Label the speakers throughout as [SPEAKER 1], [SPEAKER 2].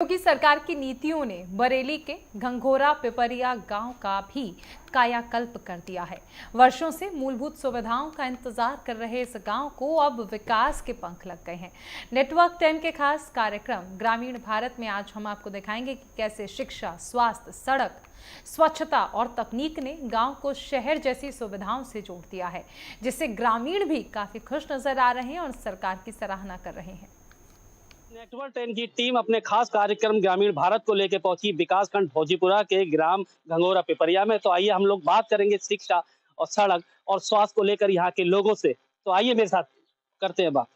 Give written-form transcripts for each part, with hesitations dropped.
[SPEAKER 1] योगी सरकार की नीतियों ने बरेली के घंघोरा पिपरिया गांव का भी कायाकल्प कर दिया है। वर्षों से मूलभूत सुविधाओं का इंतजार कर रहे इस गांव को अब विकास के पंख लग गए हैं। नेटवर्क 10 के खास कार्यक्रम ग्रामीण भारत में आज हम आपको दिखाएंगे कि कैसे शिक्षा, स्वास्थ्य, सड़क, स्वच्छता और तकनीक ने गांव को शहर जैसी सुविधाओं से जोड़ दिया है, जिससे ग्रामीण भी काफी खुश नजर आ रहे हैं और सरकार की सराहना कर रहे हैं।
[SPEAKER 2] नेटवर्क 10 की टीम अपने खास कार्यक्रम ग्रामीण भारत को लेकर पहुंची विकासखंड भोजीपुरा के ग्राम घंघोरा पिपरिया में। तो आइए हम लोग बात करेंगे शिक्षा और सड़क और स्वास्थ्य को लेकर यहाँ के लोगों से। तो आइए मेरे साथ करते हैं बात।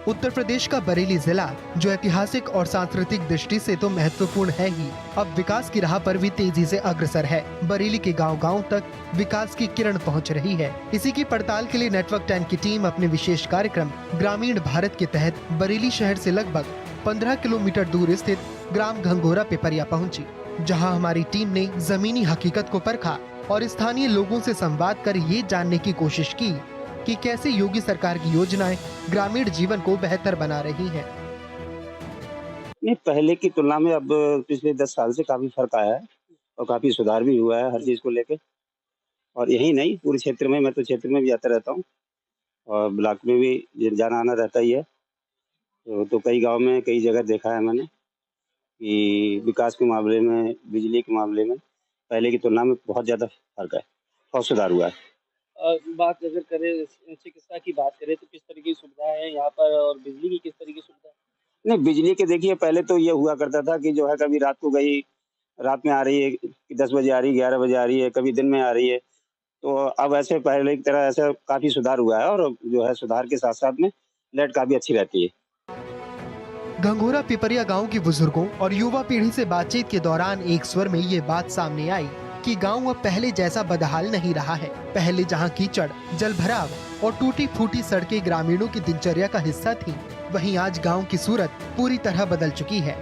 [SPEAKER 3] उत्तर प्रदेश का बरेली जिला, जो ऐतिहासिक और सांस्कृतिक दृष्टि से तो महत्वपूर्ण है ही, अब विकास की राह पर भी तेजी से अग्रसर है। बरेली के गांव-गांव तक विकास की किरण पहुंच रही है। इसी की पड़ताल के लिए नेटवर्क 10 की टीम अपने विशेष कार्यक्रम ग्रामीण भारत के तहत बरेली शहर से लगभग 15 किलोमीटर दूर स्थित ग्राम घंघोरा पिपरिया पहुंची, जहां हमारी टीम ने जमीनी हकीकत को परखा और स्थानीय लोगों से संवाद कर ये जानने की कोशिश की कि कैसे योगी सरकार की योजनाएं ग्रामीण जीवन को बेहतर बना रही हैं।
[SPEAKER 4] नहीं, पहले की तुलना में अब पिछले 10 साल से काफी फर्क आया है और काफी सुधार भी हुआ है हर चीज को लेके। और यही नहीं, पूरे क्षेत्र में, मैं तो क्षेत्र में भी जाता रहता हूँ और ब्लॉक में भी जाना आना रहता ही है। तो कई गांव में कई जगह देखा है मैंने कि विकास के मामले में, बिजली के मामले में पहले की तुलना में बहुत ज्यादा फर्क है, बहुत सुधार हुआ है।
[SPEAKER 2] बात अगर करें चिकित्सा की बात करें तो किस तरह की सुविधा है यहाँ पर, और बिजली की किस तरह की सुविधा है?
[SPEAKER 4] नहीं, बिजली के देखिए, पहले तो ये हुआ करता था कि जो है कभी रात को गई, रात में आ रही है, 10 बजे आ रही है, 11 बजे आ रही है, कभी दिन में आ रही है। तो अब ऐसे पहले की तरह ऐसा काफी सुधार हुआ है और जो है सुधार के साथ साथ में लाइट काफी अच्छी रहती है।
[SPEAKER 3] घंघोरा पिपरिया गांव के बुजुर्गों और युवा पीढ़ी से बातचीत के दौरान एक स्वर में ये बात सामने आई कि गांव अब पहले जैसा बदहाल नहीं रहा है। पहले जहां कीचड़, जलभराव और टूटी फूटी सड़कें ग्रामीणों की दिनचर्या का हिस्सा थीं, वहीं आज गांव की सूरत पूरी तरह बदल चुकी है।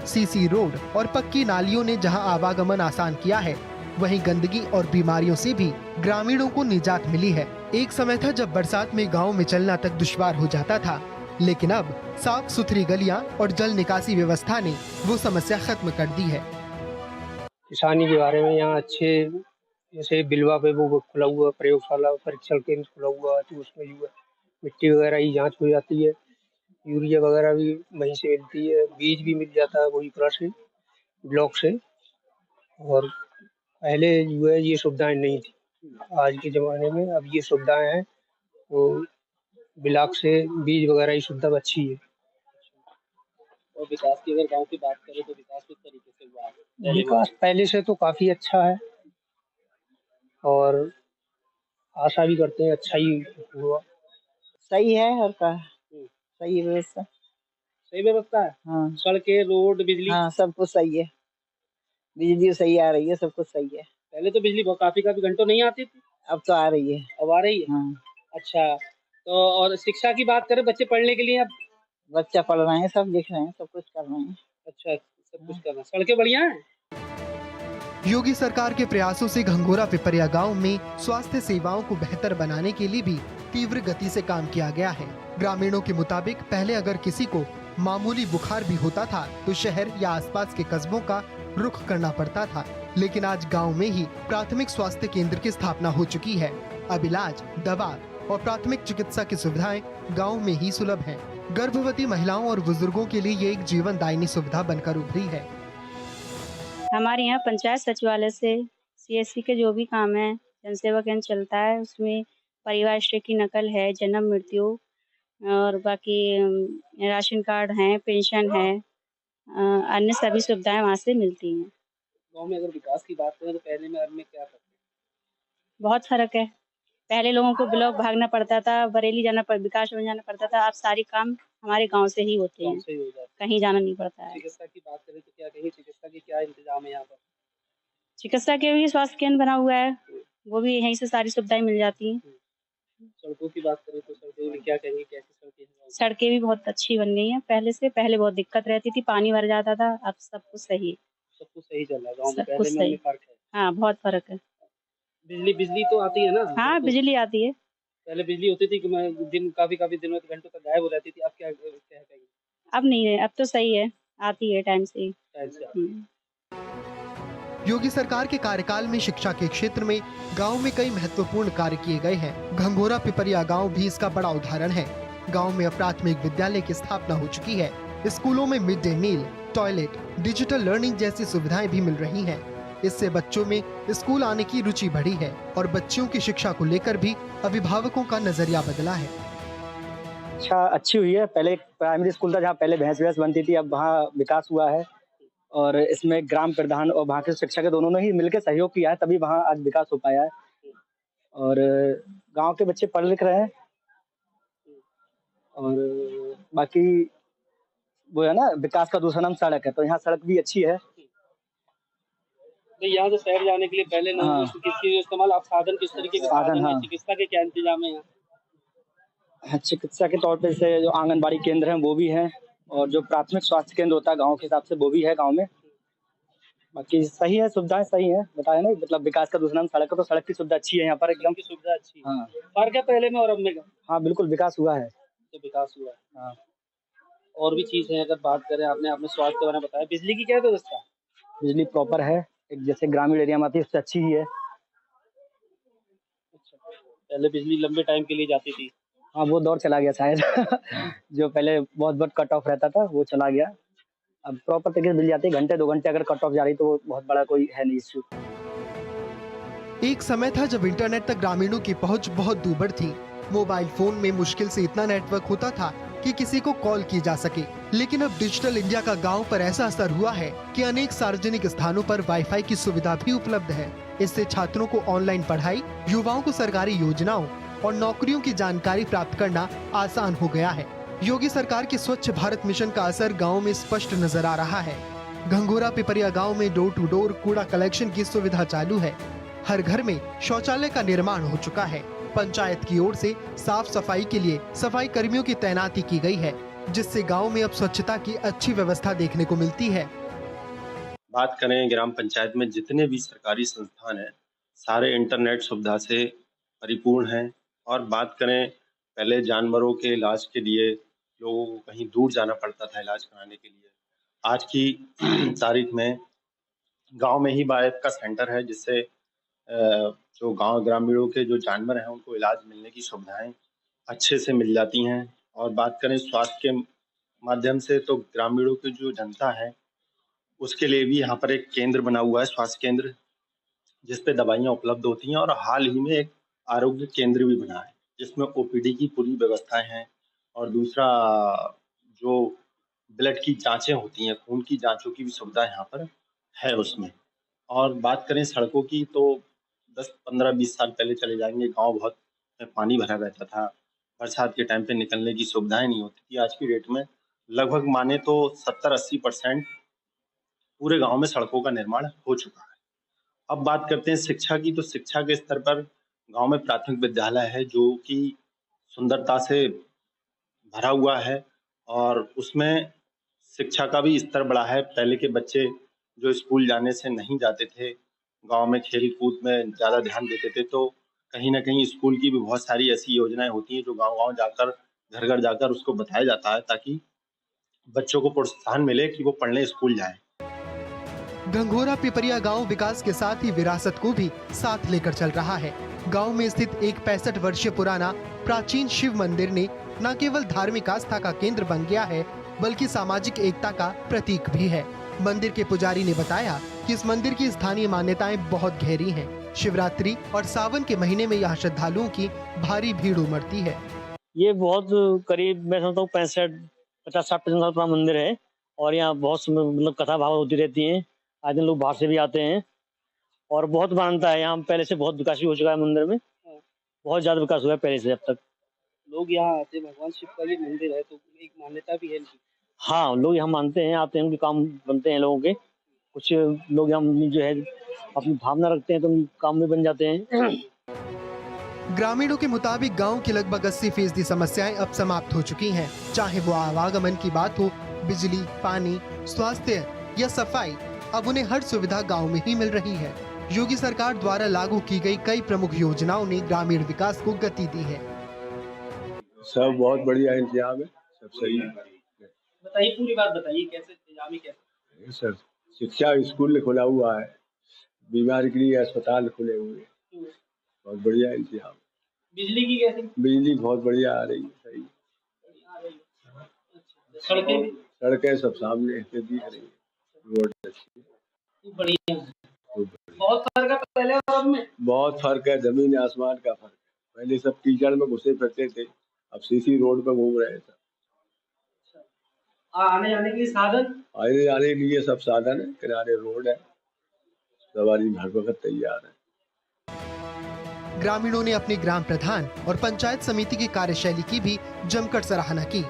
[SPEAKER 3] सीसी रोड और पक्की नालियों ने जहां आवागमन आसान किया है, वहीं गंदगी और बीमारियों से भी ग्रामीणों को निजात मिली है। एक समय था जब बरसात में गाँव में चलना तक दुश्वार हो जाता था, लेकिन अब साफ सुथरी गलियां और जल निकासी व्यवस्था ने वो समस्या खत्म कर दी है।
[SPEAKER 5] किसानी के बारे में यहाँ अच्छे, जैसे बिलवा पे वो खुला हुआ प्रयोगशाला, परीक्षण केंद्र खुला हुआ है, तो उसमें जो है मिट्टी वगैरह की जांच हो जाती है, यूरिया वगैरह भी वहीं से मिलती है, बीज भी मिल जाता है वही पूरा से ब्लॉक से। और पहले जो है ये सुविधाएं नहीं थी, आज के ज़माने में अब ये सुविधाएं हैं, तो ब्लॉक से बीज वगैरह की सुविधा अच्छी है।
[SPEAKER 2] और विकास की अगर गांव की बात करें तो विकास किस तरीके से हुआ है?
[SPEAKER 5] विकास पहले से तो काफी अच्छा है और आशा भी करते हैं अच्छा ही हुआ।
[SPEAKER 6] सही है और का सही व्यवस्था।
[SPEAKER 2] सही व्यवस्था है?
[SPEAKER 6] हाँ,
[SPEAKER 2] सड़कें, रोड, बिजली?
[SPEAKER 6] हाँ, सब कुछ सही है। बिजली सही आ रही है, सब कुछ सही है।
[SPEAKER 2] पहले तो बिजली काफी घंटों नहीं आती थी,
[SPEAKER 6] अब तो आ रही है।
[SPEAKER 2] अब आ रही है।
[SPEAKER 6] हाँ,
[SPEAKER 2] अच्छा, तो और शिक्षा की बात करें बच्चे पढ़ने के लिए, अब
[SPEAKER 6] बच्चा पढ़ रहे हैं, सब लिख रहे हैं, सब कुछ कर रहे हैं।
[SPEAKER 2] अच्छा सब कुछ कर रहे हैं। सड़कें बढ़िया हैं?
[SPEAKER 3] योगी सरकार के प्रयासों से घंघोरा पिपरिया गांव में स्वास्थ्य सेवाओं को बेहतर बनाने के लिए भी तीव्र गति से काम किया गया है। ग्रामीणों के मुताबिक पहले अगर किसी को मामूली बुखार भी होता था तो शहर या आसपास के कस्बों का रुख करना पड़ता था, लेकिन आज गांव में ही प्राथमिक स्वास्थ्य केंद्र की स्थापना हो चुकी है। अब इलाज, दवा और प्राथमिक चिकित्सा की सुविधाएं गाँव में ही सुलभ है। गर्भवती महिलाओं और बुजुर्गों के लिए ये एक जीवनदायिनी सुविधा बनकर उभरी है।
[SPEAKER 7] हमारे यहाँ पंचायत सचिवालय से सीएससी के जो भी काम है, जनसेवा केंद्र चलता है, उसमें परिवार हिस्ट्री की नकल है, जन्म मृत्यु और बाकी राशन कार्ड है, पेंशन है, अन्य सभी सुविधाएं वहाँ से मिलती हैं।
[SPEAKER 2] गांव में अगर विकास की बात करें तो पहले में अब में क्या करते हैं?
[SPEAKER 7] बहुत फर्क है। पहले लोगों को ब्लॉक भागना पड़ता था, बरेली विकास में जाना पड़ता था। अब सारे काम हमारे गाँव से ही होते हैं, कहीं जाना नहीं पड़ता है।
[SPEAKER 2] चिकित्सा की बात करें तो क्या कहेंगे, चिकित्सा के क्या इंतजाम है यहाँ पर?
[SPEAKER 7] चिकित्सा के भी स्वास्थ्य केंद्र बना हुआ है, वो भी यहीं से सारी सुविधाएं मिल जाती हैं।
[SPEAKER 2] सड़कों की बात करें तो सड़कों में क्या कहेंगे, कैसी सड़कें हैं?
[SPEAKER 7] सड़कें भी बहुत अच्छी बन गई हैं पहले से। पहले बहुत दिक्कत रहती थी, पानी भर जाता था, अब सब कुछ सही है।
[SPEAKER 2] सब कुछ सही चल रहा है गाँव में,
[SPEAKER 7] सब
[SPEAKER 2] पहले
[SPEAKER 7] कुछ
[SPEAKER 2] में
[SPEAKER 7] सही।
[SPEAKER 2] उनमें फर्क है।
[SPEAKER 7] हाँ, बहुत फर्क है।
[SPEAKER 2] बिजली तो आती है ना?
[SPEAKER 7] हाँ,
[SPEAKER 2] तो
[SPEAKER 7] बिजली आती है।
[SPEAKER 2] पहले बिजली होती थी कि मैं दिन काफी दिनों तक, घंटों तक गायब हो जाती थी। अब क्या कहेंगे?
[SPEAKER 7] अब नहीं है, अब तो सही है, आती है टाइम से ही।
[SPEAKER 2] टाइम से आती है।
[SPEAKER 3] योगी सरकार के कार्यकाल में शिक्षा के क्षेत्र में गांव में कई महत्वपूर्ण कार्य किए गए हैं। घंघोरा पिपरिया गांव भी इसका बड़ा उदाहरण है। गांव में प्राथमिक विद्यालय की स्थापना हो चुकी है। स्कूलों में mid day meal, toilet, digital learning जैसी सुविधाएं भी मिल रही हैं। इससे बच्चों में स्कूल आने की रुचि बढ़ी है और बच्चों की शिक्षा को लेकर भी अभिभावकों का नजरिया बदला है।
[SPEAKER 8] शिक्षा अच्छी हुई है। पहले प्राइमरी स्कूल था जहाँ पहले भैंस बनती थी, अब वहाँ विकास हुआ है और इसमें ग्राम प्रधान और वहाँ के शिक्षक दोनों ने ही मिलकर सहयोग किया है, तभी वहाँ आज विकास हो पाया है। और गांव के बच्चे पढ़ लिख रहे हैं और बाकी वो है ना, विकास का दूसरा नाम सड़क है, तो यहाँ सड़क भी अच्छी है।
[SPEAKER 2] तो यहाँ से शहर जाने के लिए पहले
[SPEAKER 8] हाँ।
[SPEAKER 2] किसकी इस्तेमाल, आप साधन किस तरीके के
[SPEAKER 8] साधन,
[SPEAKER 2] हैं?
[SPEAKER 8] हाँ।
[SPEAKER 2] चिकित्सा के क्या इंतजाम है यहाँ?
[SPEAKER 8] चिकित्सा के तौर पे जैसे जो आंगनबाड़ी केंद्र हैं वो भी हैं और जो प्राथमिक स्वास्थ्य केंद्र होता है गांव के हिसाब से वो भी है गांव में। बाकी सही है, सुविधाएं सही हैं, बताया ना, मतलब विकास का दूसरा नाम सड़क है, तो सड़क की सुविधा अच्छी है यहाँ पर एकदम।
[SPEAKER 2] की सुविधा अच्छी है।
[SPEAKER 8] हाँ।
[SPEAKER 2] फर्क है पहले में और अब में?
[SPEAKER 8] हाँ, बिल्कुल विकास हुआ है।
[SPEAKER 2] तो विकास हुआ है।
[SPEAKER 8] हाँ।
[SPEAKER 2] और भी चीज है, अगर बात करें, आपने स्वास्थ्य के बारे में बताया, बिजली की क्या व्यवस्था?
[SPEAKER 8] बिजली प्रॉपर है, एक जैसे ग्रामीण एरिया में आती है उससे अच्छी ही है।
[SPEAKER 2] अच्छा, पहले बिजली लंबे टाइम के लिए जाती थी।
[SPEAKER 8] हाँ, वो दौर चला गया शायद जो पहले बहुत कट ऑफ रहता था वो चला गया। अब प्रॉपर तरीके से बिजली आती है, घंटे 2 घंटे अगर कट ऑफ जा रही तो वो बहुत बड़ा कोई है नहीं इश्यू।
[SPEAKER 3] एक समय था जब इंटरनेट तक ग्रामीणों की पहुंच बहुत दूभर थी। मोबाइल फोन में मुश्किल से इतना नेटवर्क होता था कि किसी को कॉल की जा सके। लेकिन अब डिजिटल इंडिया का गांव पर ऐसा असर हुआ है कि अनेक सार्वजनिक स्थानों पर वाईफाई की सुविधा भी उपलब्ध है। इससे छात्रों को ऑनलाइन पढ़ाई, युवाओं को सरकारी योजनाओं और नौकरियों की जानकारी प्राप्त करना आसान हो गया है। योगी सरकार के स्वच्छ भारत मिशन का असर गाँव में स्पष्ट नजर आ रहा है। घंघोरा पिपरिया गाँव में डोर टू डोर कूड़ा कलेक्शन की सुविधा चालू है। हर घर में शौचालय का निर्माण हो चुका है। पंचायत की ओर से साफ सफाई के लिए सफाई कर्मियों की तैनाती की गई है, जिससे गांव में अब स्वच्छता की अच्छी व्यवस्था देखने को मिलती है।
[SPEAKER 9] बात करें ग्राम पंचायत में जितने भी सरकारी संस्थान हैं, सारे इंटरनेट सुविधा से परिपूर्ण हैं। और बात करें, पहले जानवरों के इलाज के लिए लोगों को कहीं दूर जाना पड़ता था इलाज कराने के लिए। आज की तारीख में गांव में ही बाएप का सेंटर है, जिससे जो गांव ग्रामीणों के जो जानवर हैं उनको इलाज मिलने की सुविधाएं अच्छे से मिल जाती हैं। और बात करें स्वास्थ्य के माध्यम से, तो ग्रामीणों की जो जनता है उसके लिए भी यहाँ पर एक केंद्र बना हुआ है, स्वास्थ्य केंद्र, जिस पे दवाइयाँ उपलब्ध होती हैं। और हाल ही में एक आरोग्य केंद्र भी बना है जिसमें ओपीडी की पूरी व्यवस्थाएं हैं। और दूसरा, जो ब्लड की जांचें होती हैं, खून की जांचों की भी सुविधा यहाँ पर है उसमें। और बात करें सड़कों की, तो 10-15-20 साल पहले चले जाएंगे, गांव बहुत पानी भरा रहता था, बरसात के टाइम पे निकलने की सुविधाएं नहीं होती थी। आज की डेट में लगभग माने तो 70-80% पूरे गांव में सड़कों का निर्माण हो चुका है। अब बात करते हैं शिक्षा की, तो शिक्षा के स्तर पर गांव में प्राथमिक विद्यालय है जो कि सुंदरता से भरा हुआ है और उसमें शिक्षा का भी स्तर बढ़ा है। पहले के बच्चे जो स्कूल जाने से नहीं जाते थे, गांव में खेल कूद में ज़्यादा ध्यान देते थे, तो कहीं ना कहीं स्कूल की भी बहुत सारी ऐसी योजनाएं होती हैं जो गांव-गांव जाकर, घर घर जाकर उसको बताया जाता है, ताकि बच्चों को प्रोत्साहन मिले कि वो पढ़ने स्कूल जाएं।
[SPEAKER 3] घंघोरा पिपरिया गांव विकास के साथ ही विरासत को भी साथ लेकर चल रहा है। गांव में स्थित एक 65 वर्षीय पुराना प्राचीन शिव मंदिर ने न केवल धार्मिक आस्था का केंद्र बन गया है, बल्कि सामाजिक एकता का प्रतीक भी है। मंदिर के पुजारी ने बताया कि इस मंदिर की स्थानीय मान्यताएं बहुत गहरी हैं। शिवरात्रि और सावन के महीने में यहाँ श्रद्धालुओं की भारी भीड़ उमड़ती है।
[SPEAKER 10] ये बहुत करीब मैं समझता हूँ 65-50-60% साल पुराना मंदिर है और यहाँ बहुत मतलब कथा भाव होती रहती है। आज दिन लोग बाहर से भी आते हैं और बहुत मानता है। यहाँ पहले से बहुत विकास भी हो चुका है मंदिर में, बहुत ज्यादा विकास हुआ है पहले से अब तक।
[SPEAKER 2] लोग यहाँ आते हैं, भगवान शिव का ये मंदिर है तो एक मान्यता भी है इनकी।
[SPEAKER 10] हाँ, लोग यहाँ मानते हैं, आते हैं, उनके काम बनते हैं लोगों के। कुछ लोग यहाँ जो है अपनी भावना रखते हैं तो उनके काम में बन जाते हैं।
[SPEAKER 3] ग्रामीणों के मुताबिक गांव की लगभग 80% समस्याएं अब समाप्त हो चुकी हैं। चाहे वो आवागमन की बात हो, बिजली, पानी, स्वास्थ्य या सफाई, अब उन्हें हर सुविधा गांव में ही मिल रही है। योगी सरकार द्वारा लागू की गई कई प्रमुख योजनाओं ने ग्रामीण विकास को गति दी है।
[SPEAKER 11] सब बहुत बढ़िया इंतजाम है, सब सही है।
[SPEAKER 2] बताइए, पूरी बात बताइए, कैसे इंतजाम कैसे?
[SPEAKER 11] सर, शिक्षा स्कूल खुला हुआ है, बीमारी के लिए अस्पताल खुले हुए हैं, बहुत बढ़िया इंतजाम।
[SPEAKER 2] बिजली की कैसे?
[SPEAKER 11] बिजली बहुत बढ़िया आ रही है, सही। सड़कें सब सामने दिख रही है, रोड अच्छी
[SPEAKER 2] बढ़िया है। बहुत फर्क है पहले और अब में?
[SPEAKER 11] बहुत फर्क है, जमीन आसमान का फर्क है। पहले सब कीचड़ में घुसे फिरते थे, अब सीसी रोड पे घूम रहे थे।
[SPEAKER 2] आने जाने के लिए साधन?
[SPEAKER 11] आने जाने के लिए सब साधन है, किनारे रोड है, सवारी हर वक्त तैयार है।
[SPEAKER 3] ग्रामीणों ने अपने ग्राम प्रधान और पंचायत समिति की कार्यशैली की भी जमकर सराहना की।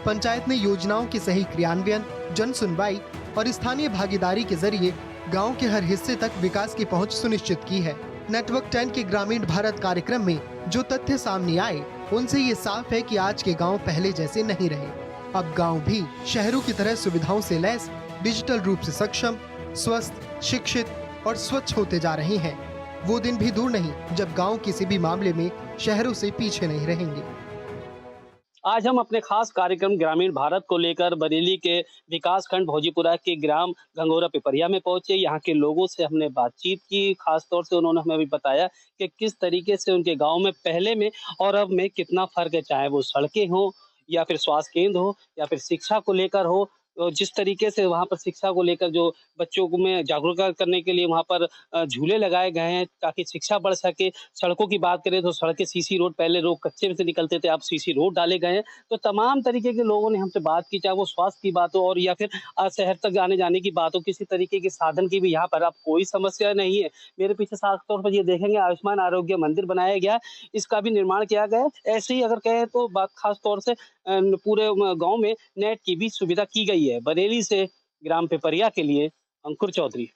[SPEAKER 3] पंचायत ने योजनाओं के सही क्रियान्वयन, जन सुनवाई और स्थानीय भागीदारी के जरिए गांव के हर हिस्से तक विकास की पहुंच सुनिश्चित की है। नेटवर्क 10 के ग्रामीण भारत कार्यक्रम में जो तथ्य सामने आए, उनसे ये साफ है कि आज के गांव पहले जैसे नहीं रहे। अब गांव भी शहरों की तरह सुविधाओं से लैस, डिजिटल रूप से सक्षम, स्वस्थ, शिक्षित और स्वच्छ होते जा रहे हैं। वो दिन भी दूर नहीं जब गांव किसी भी मामले में शहरों से पीछे नहीं रहेंगे।
[SPEAKER 2] आज हम अपने खास कार्यक्रम ग्रामीण भारत को लेकर बरेली के विकास खंड भोजीपुरा के ग्राम घंघोरा पिपरिया में पहुंचे। यहाँ के लोगों से हमने बातचीत की, खास तौर से उन्होंने हमें भी बताया कि किस तरीके से उनके गांव में पहले में और अब में कितना फर्क है, चाहे वो सड़कें हो या फिर स्वास्थ्य केंद्र हो या फिर शिक्षा को लेकर हो। जिस तरीके से वहाँ पर शिक्षा को लेकर जो बच्चों को में जागरूकता करने के लिए वहाँ पर झूले लगाए गए हैं ताकि शिक्षा बढ़ सके। सड़कों की बात करें तो सड़कें सीसी रोड, पहले लोग कच्चे में से निकलते थे, अब सीसी रोड डाले गए हैं। तो तमाम तरीके के लोगों ने हमसे बात की, चाहे वो स्वास्थ्य की बात हो और या फिर शहर तक आने जाने की बात हो, किसी तरीके के साधन की भी यहाँ पर अब कोई समस्या नहीं है। मेरे पीछे साफ तौर पर ये देखेंगे आयुष्मान आरोग्य मंदिर बनाया गया, इसका भी निर्माण किया गया। ऐसे ही अगर कहें तो बात खास तौर से पूरे गांव में नेट की भी सुविधा की गई है। बरेली से ग्राम पिपरिया के लिए अंकुर चौधरी।